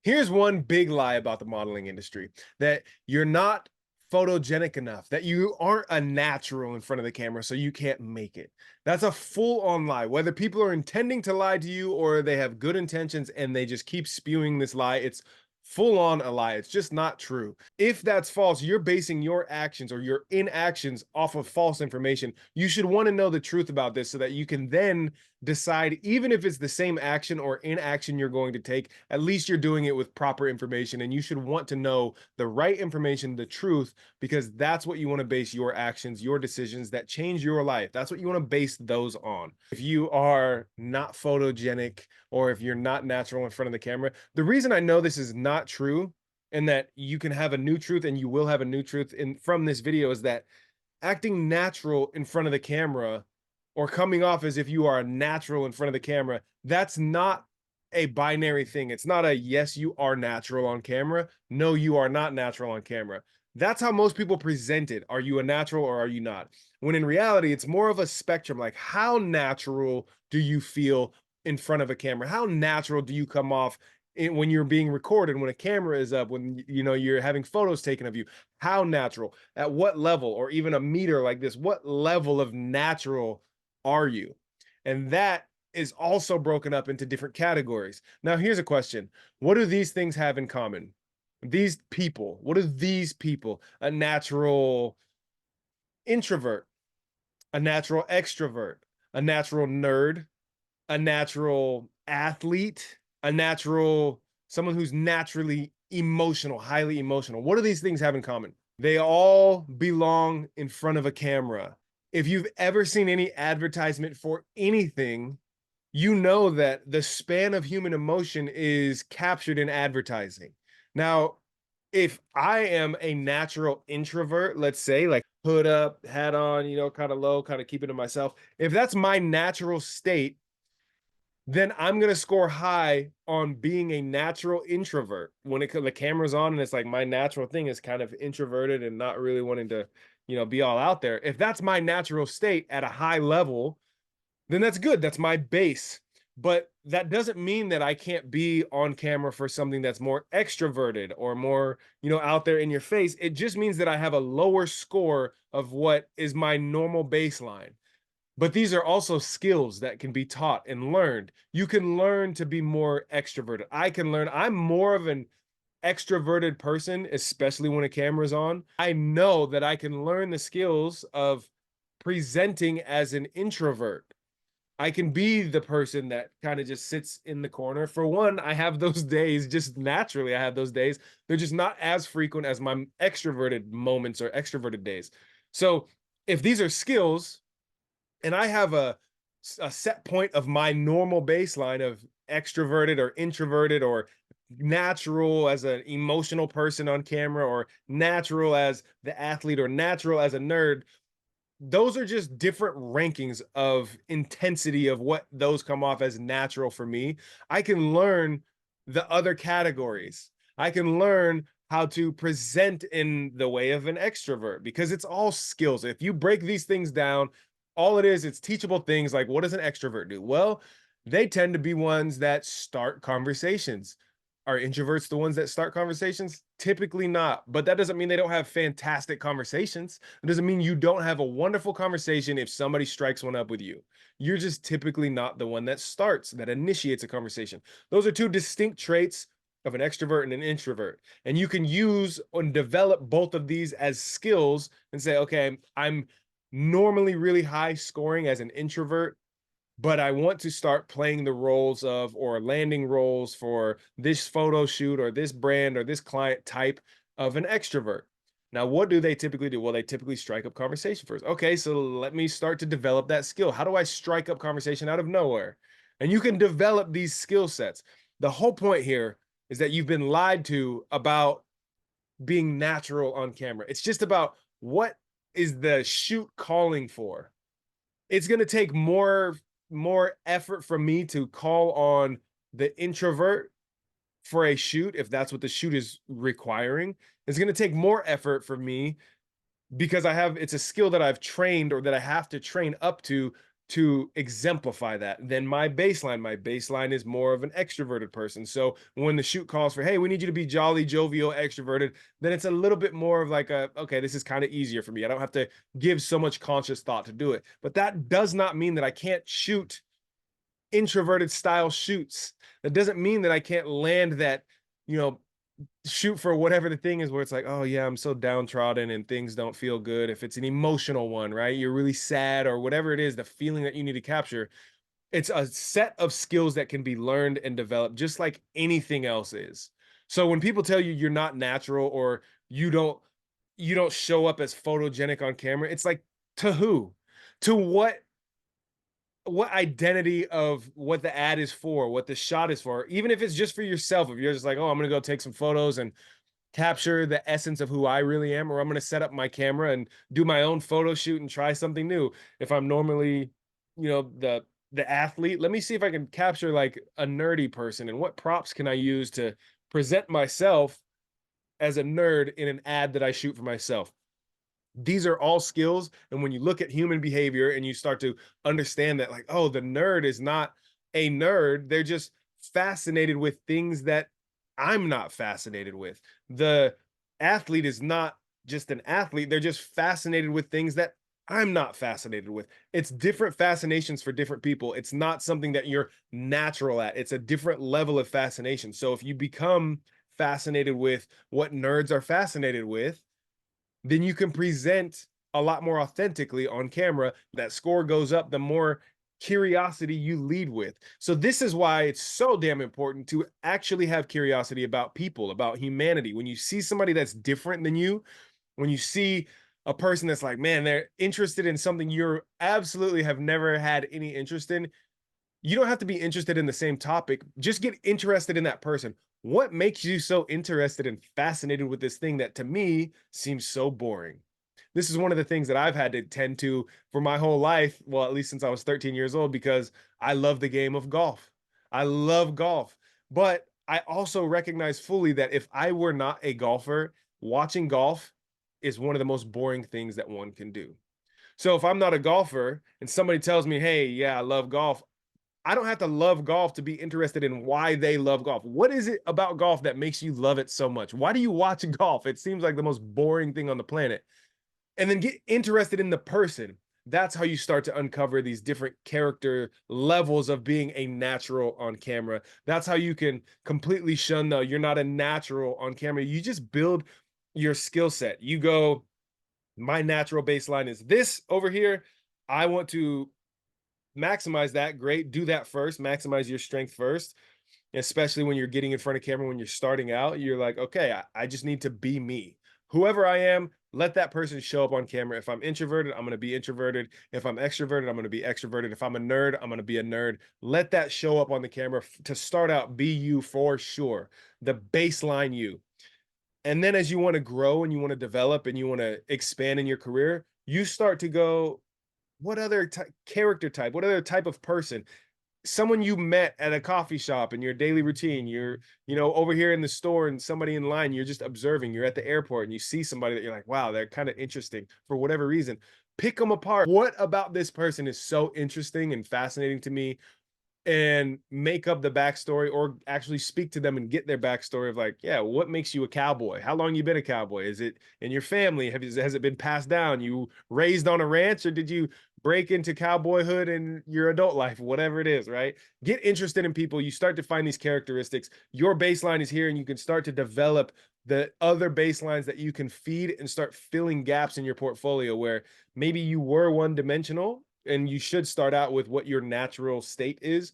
Here's one big lie about the modeling industry, that you're not photogenic enough, that you aren't a natural in front of the camera, so you can't make it. That's a full on lie. Whether people are intending to lie to you or they have good intentions and they just keep spewing this lie, it's full on a lie. It's just not true. If that's false, you're basing your actions or your inactions off of false information. You should want to know the truth about this so that you can then decide, even if it's the same action or inaction you're going to take, at least you're doing it with proper information. And you should want to know the right information, the truth, because that's what you want to base your actions, your decisions that change your life. That's what you want to base those on. If you are not photogenic or if you're not natural in front of the camera, the reason I know this is not true and that you can have a new truth and you will have a new truth in from this video is that acting natural in front of the camera or coming off as if you are natural in front of the camera, that's not a binary thing. It's not a yes, you are natural on camera. No, you are not natural on camera. That's how most people present it. Are you a natural or are you not? When in reality, it's more of a spectrum. Like, how natural do you feel in front of a camera? How natural do you come off when you're being recorded, when a camera is up, when you're having photos taken of you? How natural? At what level? Or even a meter like this, what level of natural are you? And that is also broken up into different categories. Now, here's a question. What do these things have in common? These people, what are these people? A natural introvert, a natural extrovert, a natural nerd, a natural athlete, a natural someone who's naturally emotional, highly emotional. What do these things have in common? They all belong in front of a camera. If you've ever seen any advertisement for anything, you know that the span of human emotion is captured in advertising. Now, if I am a natural introvert, let's say, like hood up, hat on, kind of low, kind of keeping to myself, if that's my natural state, then I'm gonna score high on being a natural introvert. When the camera's on and it's like my natural thing is kind of introverted and not really wanting to, be all out there. If that's my natural state at a high level, then that's good. That's my base. But that doesn't mean that I can't be on camera for something that's more extroverted or more, out there in your face. It just means that I have a lower score of what is my normal baseline. But these are also skills that can be taught and learned. You can learn to be more extroverted. I can learn. I'm more of an extroverted person, especially when a camera's on. I know that I can learn the skills of presenting as an introvert. I can be the person that kind of just sits in the corner. For one, I have those days just naturally. I have those days. They're just not as frequent as my extroverted moments or extroverted days. So if these are skills, and I have a set point of my normal baseline of extroverted or introverted or natural as an emotional person on camera or natural as the athlete or natural as a nerd, those are just different rankings of intensity of what those come off as natural for me. I can learn the other categories. I can learn how to present in the way of an extrovert because it's all skills. If you break these things down, all it is, it's teachable things like what does an extrovert do? Well, they tend to be ones that start conversations. Are introverts the ones that start conversations? Typically not, but that doesn't mean they don't have fantastic conversations. It doesn't mean you don't have a wonderful conversation if somebody strikes one up with you. You're just typically not the one that starts, that initiates a conversation. Those are two distinct traits of an extrovert and an introvert. And you can use and develop both of these as skills and say, okay, I'm normally really high scoring as an introvert, but I want to start playing the roles of or landing roles for this photo shoot or this brand or this client type of an extrovert. Now, what do they typically do? Well, they typically strike up conversation first. Okay, so let me start to develop that skill. How do I strike up conversation out of nowhere? And you can develop these skill sets. The whole point here is that you've been lied to about being natural on camera. It's just about what is the shoot calling for. It's going to take more effort from me to call on the introvert for a shoot if that's what the shoot is requiring. It's going to take more effort for me because it's a skill that I've trained or that I have to train up to to exemplify that than my baseline. My baseline is more of an extroverted person. So when the shoot calls for, hey, we need you to be jolly, jovial, extroverted, then it's a little bit more of like okay, this is kind of easier for me. I don't have to give so much conscious thought to do it. But that does not mean that I can't shoot introverted style shoots. That doesn't mean that I can't land that, you know, shoot for whatever the thing is where it's like, oh yeah, I'm so downtrodden and things don't feel good. If it's an emotional one, right? You're really sad or whatever it is, the feeling that you need to capture. It's a set of skills that can be learned and developed just like anything else is. So when people tell you you're not natural or you don't you don't show up as photogenic on camera, it's like to who? To what identity of what the ad is for, what the shot is for, even if it's just for yourself. If you're just like, oh, I'm gonna go take some photos and capture the essence of who I really am, or I'm gonna set up my camera and do my own photo shoot and try something new. If I'm normally, the athlete, let me see if I can capture like a nerdy person and what props can I use to present myself as a nerd in an ad that I shoot for myself. These are all skills, and when you look at human behavior and you start to understand that, like, oh, the nerd is not a nerd, they're just fascinated with things that I'm not fascinated with. The athlete is not just an athlete, they're just fascinated with things that I'm not fascinated with. It's different fascinations for different people. It's not something that you're natural at. It's a different level of fascination. So if you become fascinated with what nerds are fascinated with, then you can present a lot more authentically on camera. That score goes up the more curiosity you lead with. So this is why it's so damn important to actually have curiosity about people, about humanity. When you see somebody that's different than you, when you see a person that's like, man, they're interested in something you absolutely have never had any interest in, you don't have to be interested in the same topic. Just get interested in that person. What makes you so interested and fascinated with this thing that to me seems so boring? This is one of the things that I've had to tend to for my whole life. Well, at least since I was 13 years old, because I love the game of golf. I love golf. But I also recognize fully that if I were not a golfer, watching golf is one of the most boring things that one can do. So if I'm not a golfer and somebody tells me, hey, yeah, I love golf, I don't have to love golf to be interested in why they love golf. What is it about golf that makes you love it so much? Why do you watch golf? It seems like the most boring thing on the planet. And then get interested in the person. That's how you start to uncover these different character levels of being a natural on camera. That's how you can completely shun the you're not a natural on camera. You just build your skill set. You go, my natural baseline is this over here. I want to maximize that. Great, do that first. Maximize your strength first, especially when you're getting in front of camera. When you're starting out, you're like, okay, I just need to be me, whoever I am. Let that person show up on camera. If I'm introverted, I'm going to be introverted. If I'm extroverted, I'm going to be extroverted. If I'm a nerd, I'm going to be a nerd. Let that show up on the camera. To start out, be you for sure, the baseline you. And then as you want to grow and you want to develop and you want to expand in your career, you start to go, what other character type, what other type of person, someone you met at a coffee shop in your daily routine, you're, over here in the store and somebody in line, you're just observing, you're at the airport and you see somebody that you're like, wow, they're kind of interesting for whatever reason. Pick them apart. What about this person is so interesting and fascinating to me? And make up the backstory, or actually speak to them and get their backstory of like, yeah, what makes you a cowboy? How long you been a cowboy? Is it in your family? Has it been passed down? You raised on a ranch, or did you break into cowboyhood in your adult life? Whatever it is, right? Get interested in people. You start to find these characteristics. Your baseline is here, and you can start to develop the other baselines that you can feed and start filling gaps in your portfolio where maybe you were one dimensional, and you should start out with what your natural state is,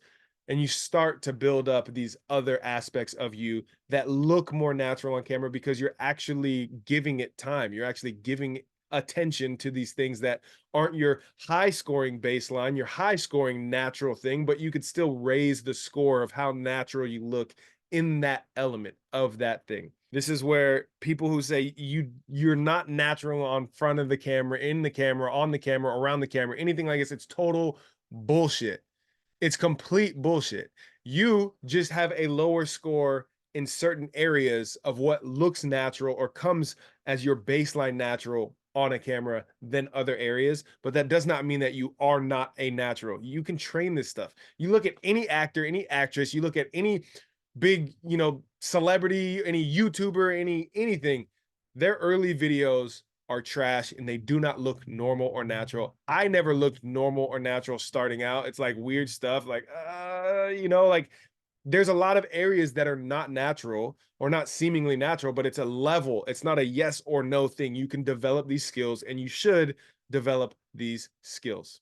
and you start to build up these other aspects of you that look more natural on camera because you're actually giving it time. You're actually giving attention to these things that aren't your high scoring baseline, your high scoring natural thing, but you could still raise the score of how natural you look in that element of that thing. This is where people who say you're not natural on front of the camera, in the camera, on the camera, around the camera, anything like this, it's total bullshit. It's complete bullshit. You just have a lower score in certain areas of what looks natural or comes as your baseline natural on a camera than other areas, but that does not mean that you are not a natural. You can train this stuff. You look at any actor, any actress, you look at any big, celebrity, any YouTuber, anything, their early videos are trash and they do not look normal or natural. I never looked normal or natural starting out. It's like weird stuff, like like there's a lot of areas that are not natural or not seemingly natural, but it's a level. It's not a yes or no thing. You can develop these skills and you should develop these skills.